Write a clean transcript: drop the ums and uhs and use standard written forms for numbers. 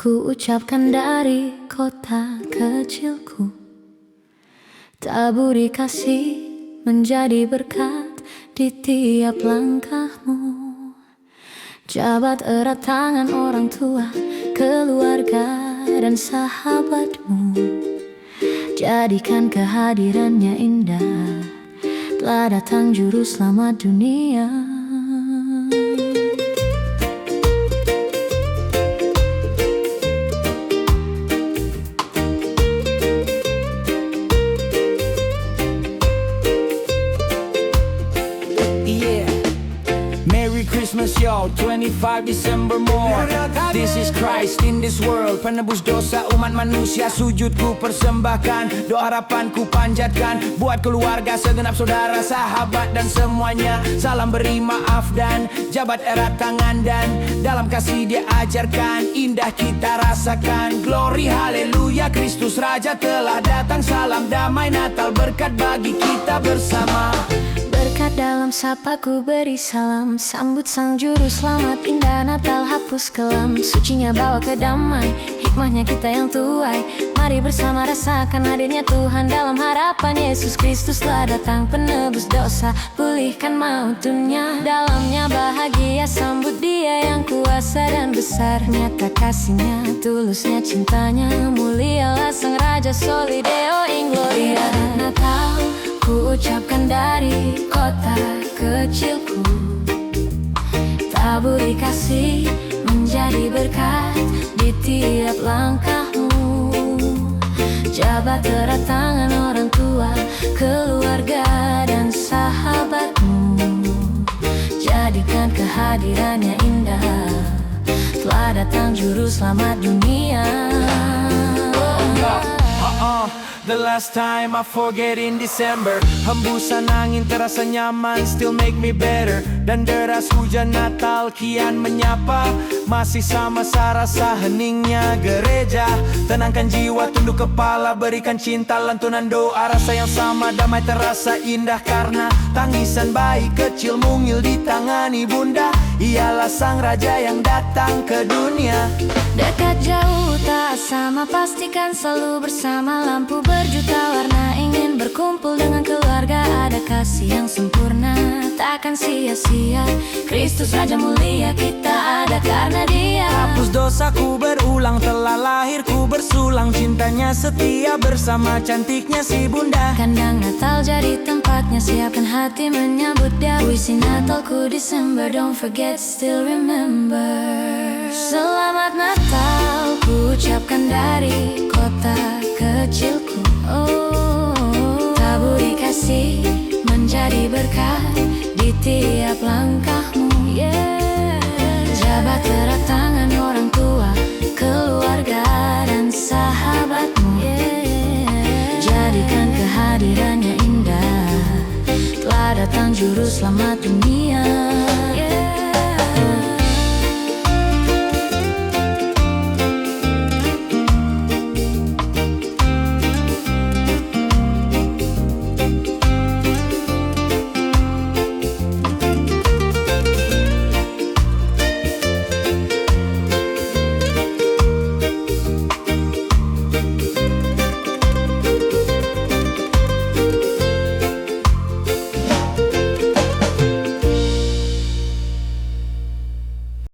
ku ucapkan dari kota kecilku. Taburi kasih menjadi berkat di tiap langkahmu. Jabat erat tangan orang tua, keluarga dan sahabatmu. Jadikan kehadirannya indah, telah datang juru selamat dunia. Merry Christmas y'all, 25 December more. This is Christ in this world, penebus dosa umat manusia. Sujudku persembahkan, doa harapanku panjatkan, buat keluarga, segenap saudara, sahabat dan semuanya. Salam beri maaf dan jabat erat tangan, dan dalam kasih dia ajarkan, indah kita rasakan. Glory haleluya, Kristus Raja telah datang. Salam damai Natal, berkat bagi kita bersama. Berkat dalam sapaku beri salam, sambut sang juru selamat. Indah Natal hapus kelam, sucinya bawa ke damai, hikmahnya kita yang tuai. Mari bersama rasakan hadirnya Tuhan, dalam harapan Yesus Kristus telah datang. Penebus dosa, pulihkan maut dunia, dalamnya bahagia. Sambut dia yang kuasa dan besar, nyata kasihnya, tulusnya cintanya. Mulialah sang Raja, Soli Deo in Gloria. Natal ku ucapkan dari kota kecilku. Taburi kasih menjadi berkat di tiap langkahmu. Jabat erat tangan orang tua, keluarga dan sahabatmu. Jadikan kehadirannya indah, telah datang juru selamat dunia. The last time I forget in December, hembusan angin terasa nyaman, still make me better. Dan deras hujan Natal kian menyapa, masih sama rasa heningnya gereja. Tenangkan jiwa, tunduk kepala, berikan cinta, lantunan doa. Rasa yang sama, damai terasa indah, karena tangisan bayi kecil mungil ditangani bunda. Ialah sang Raja yang datang ke dunia. Dekat jauh tak sama, pastikan selalu bersama. Lampu berjuta warna, ingin berkumpul dengan keluarga. Ada kasih yang sempurna, takkan sia-sia. Kristus Raja mulia, kita ada karena dia. Hapus dosaku berulang, telah lahirku bersulang. Cintanya setia bersama cantiknya si bunda. Kandang Natal jadi tempatnya, siapkan hati menyambut dia. Puisi Natalku Desember, don't forget, still remember. Selamat Natal ku ucapkan dari kota kecilku. Taburi kasih menjadi berkat di tiap langkahmu. Jabat erat tangan orang tua, keluarga dan sahabatmu. Jadikan kehadirannya indah, telah datang juru selamat dunia.